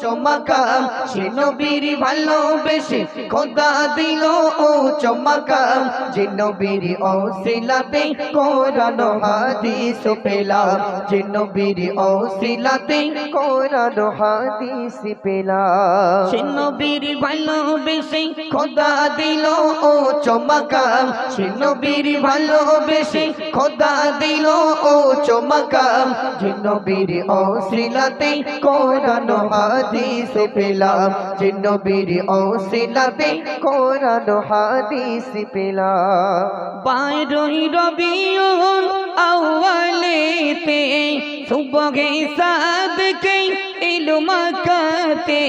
চমকাম, সে নবীর ভালোবেসে খোদা দিল ও চমকাম, যে নবীর ওসিলাতে কোরআন হাদিস পেলাম, যে নবীর ওসিলাতে কোরআন হাদিস পেলাম, সে নবীর ভালোবেসে খোদা দিল ও চমকাম, সে নবীর ভালোবেসে খোদা দিল ও চমকাম, যে নবীর ওসিলাতে কোরআন হাদিস পেলাম, যে নবীর ওসিলাতে কোরআন হাদিস পেলাম। 12 রবিউল আউয়ালেতে সুবহে সাদকে এলো মক্কাতে,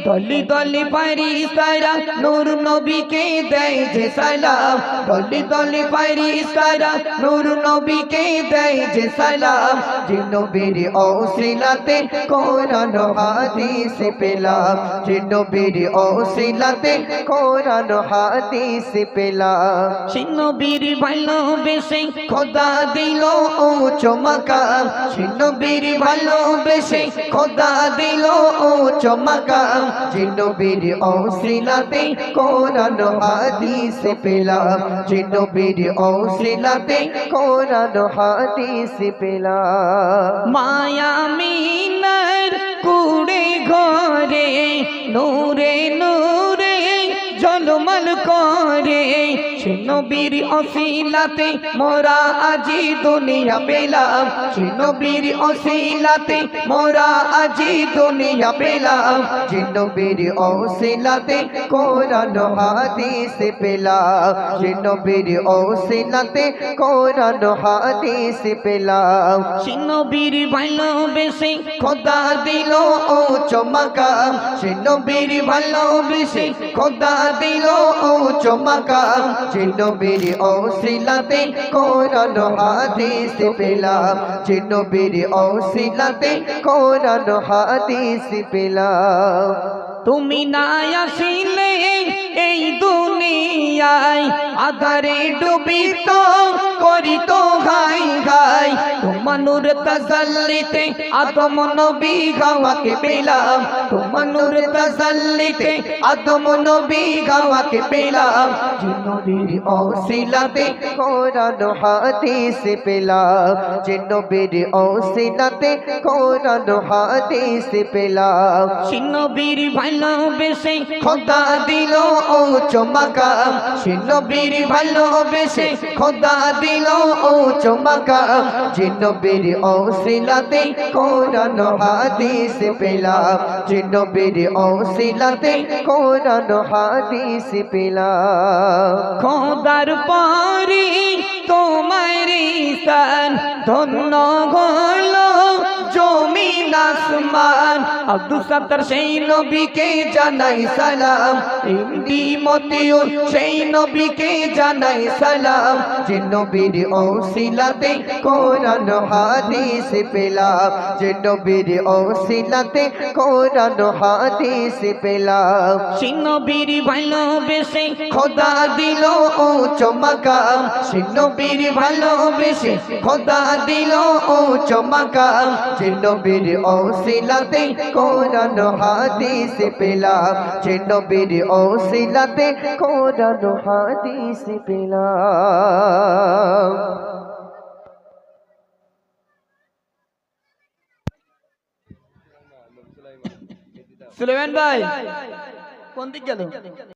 দলে দলে ফারিস্তারা নূর নবীকে দেয় যে সালাম, দলে দলে ফারিস্তারা নূর নবীকে দেয় যে সালাম, যে নবীর ওসিলাতে কোরআন হাদিস পেলাম, যে নবীর ওসিলাতে কোরআন হাদিস পেলাম, সে নবীর ভালোবেসে খোদা দিল ও চমকাম, সে নবীর ভালোবেসে খোদা দিল ও চমকাম, যে নবীর ওসিলাতে কোরআন হাদিস পেলাম, যে নবীর ওসিলাতে কোরআন হাদিস পেলাম। মায়া মিনার কুড়ে ঘরে নূরে নূরে ঝলমল করে, সে নবীর ওসিলাতে মোরা আজি দুনিয়া পেলাম, সে নবীর ওসিলাতে মোরা আজি দুনিয়া পেলাম, যে নবীর ওসিলাতে কোরআন হাদিস পেলাম, যে নবীর ওসিলাতে কোরআন হাদিস পেলাম, সে নবীর ভালোবেসে খোদা দিল ও চমকাম, সে নবীর ভালোবেসে খোদা দিল ও চমকাম, যে নবীর ওসিলাতে কোরআন হাদিস পেলাম, যে নবীর ওসিলাতে কোরআন হাদিস পেলাম। তুমি না আসিলে এই দুনিয়ায় আধারে ডুবিত করিত ঘাই ঘাই, তোমার নূর তাসাল্লিতে আদম নবী গাওয়াকে পেলাম, তোমার নূর তাসাল্লিতে আদম নবী গাওয়াকে পেলাম, যে নবীর ওসিলাতে কোরআন হাদিস পেলাম, যে নবীর ওসিলাতে কোরআন হাদিস পেলাম, সে নবীর ভালোবেসে খোদা দিল ও চমকাম, সে নবীর ভালোবেসে খোদা দিল ও চমকাম, যে নবীর ওসিলাতে কোরআন হাদিস পেলাম, যে নবীর ওসিলাতে কোরআন হাদিস পেলাম। খোদার পরে তোমার স্থান ধন্য হলো জমিন আসমান, আব্দুল সত্তার সেই নবীকে জানাই সালাম, ইমদি মতিউর সেই নবীকে জানাই সালাম, যে নবীর ওসিলাতে কোরআন হাদিস পেলাম, যে নবীর ওসিলাতে কোরআন হাদিস পেলাম, সে নবীর ভালোবেসে খোদা দিল ও চমকাম, সে নবীর ভালোবেসে খোদা দিল ও চমকাম, যে নবীর ওসিলাতে কোরআন হাদিস পেলাম, যে নবীর ওসিলাতে কোরআন হাদিস পেলাম। সুলেমান ভাই কোন দিক গেল?